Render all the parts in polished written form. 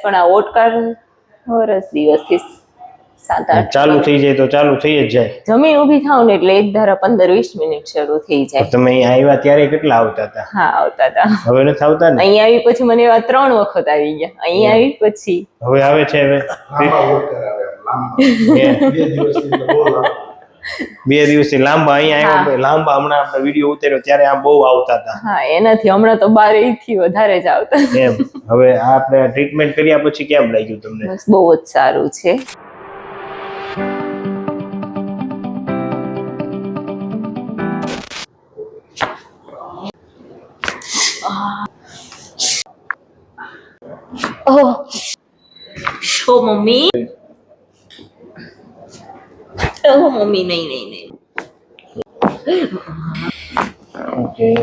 પણ આ ઓટકાર વરસ દિવસથી 7-8 ચાલુ થઈ જાય તો ચાલુ થઈ જ જાય. જમીન ઊભી થાવ ને એટલે એક ધારા 15-20 મિનિટ શરૂ થઈ જાય. તમે અહીંયા આવ્યા ત્યારે કેટલા આવતા હતા? હા, આવતા હતા. હવે નથી આવતા ને? અહીંયા આવી પછી મને એવા 3 વખત આવી ગયા. અહીંયા આવી પછી હવે આવે છે. હવે 2 દિવસથી લાંબા અહીંયા આવ્યા. લાંબા હમણાં આપણે વિડીયો ઉતાર્યો ત્યારે આ બહુ આવતા હતા. હા, એનાથી હમણાં તો 12 થી વધારે જ આવતા એમ. હવે આપણે ટ્રીટમેન્ટ કર્યા પછી કેમ લાગ્યું તમને? બસ બહુ જ સારું છે. Oh, mummy. Oh, mummy, नहीं. Okay.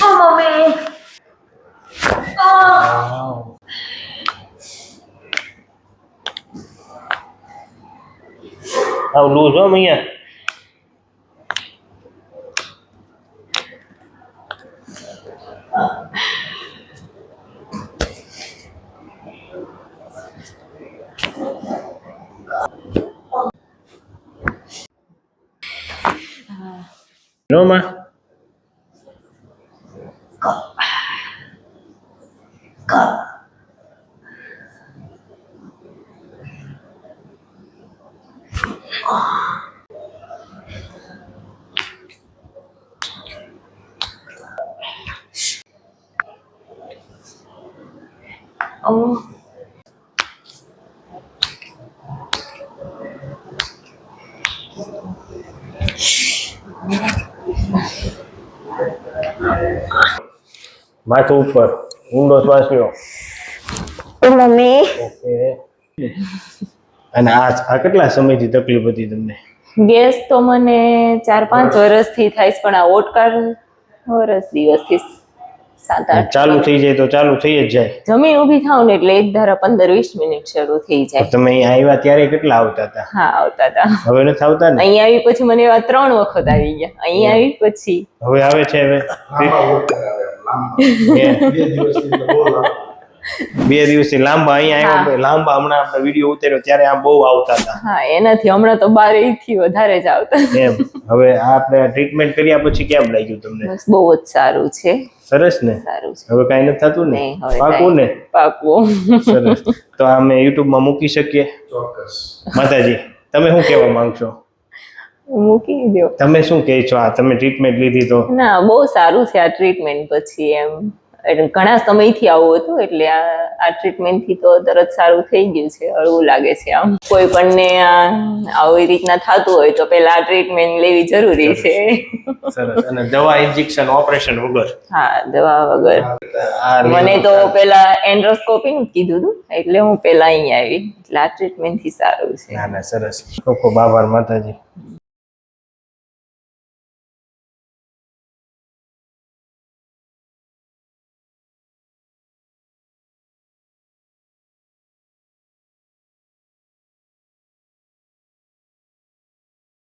Oh, mummy. Wow. How lose home here? No, ma. Oh. માથું ઉપર ઊંડો શ્વાસ લ્યો. મમ્મી. ઓકે. અને આ કેટલા સમયથી તકલીફ હતી તમને? ગેસ તો મને 4-5 વર્ષથી થાય છે, પણ આ ઓટકાર વરસ દિવસથી 7-8 ચાલુ થઈ જાય તો ચાલુ થઈ જ જાય. જમીન ઊભી થાવ ને એટલે એક ધારા 15-20 મિનિટ શરૂ થઈ જાય. તમે અહીંયા આવ્યા ત્યારે કેટલા આવતા હતા? હા, આવતા હતા. હવે નથી આવતા ને? અહીંયા આવી પછી મને એવા 3 વખત આવી ગયા. અહીંયા આવી પછી હવે આવે છે. હવે 2 દિવસથી લાંબા અહીંયા આવ્યા. લાંબા હમણાં આપણે વિડીયો ઉતાર્યો ત્યારે આ બહુ આવતા હતા. હા, એનાથી હમણાં તો 12 થી વધારે જ આવતા. એમ. હવે આપણે ટ્રીટમેન્ટ કર્યા પછી કેમ લાગ્યું તમને? બસ બહુ જ સારું છે. સરસ ને? સારું છે. હવે કાંઈ નથી થતું ને? પાકું ને? પાકું. સરસ. તો આ અમે યુટ્યુબમાં મૂકી શકીએ? ચોક્કસ. માતાજી, તમે શું કહેવા માંગશો? મૂકી દો. તમે શું કહે છો? આ તમે ટ્રીટમેન્ટ લીધી તો? ના, બહુ સારું છે આ ટ્રીટમેન્ટ પછી. એમ ઘણા સમયથી આવું હતું એટલે આ ટ્રીટમેન્ટ થી તો તરત સારું થઈ ગયું છે. હળવું લાગે છે. આમ કોઈ પણને આવી રીતના થતું હોય તો પેલા આ ટ્રીટમેન્ટ લેવી જરૂરી છે. સરસ. અને દવા, ઇન્જેક્શન, ઓપરેશન વગર? હા, દવા વગર. મને તો પેલા એન્ડ્રોસ્કોપી નું કીધું હતું એટલે હું પેલા અહીંયા આવી. એટલે આ ટ્રીટમેન્ટ થી સારું છે. ના ના, સરસ. ખૂબ ખૂબ આભાર માતાજી.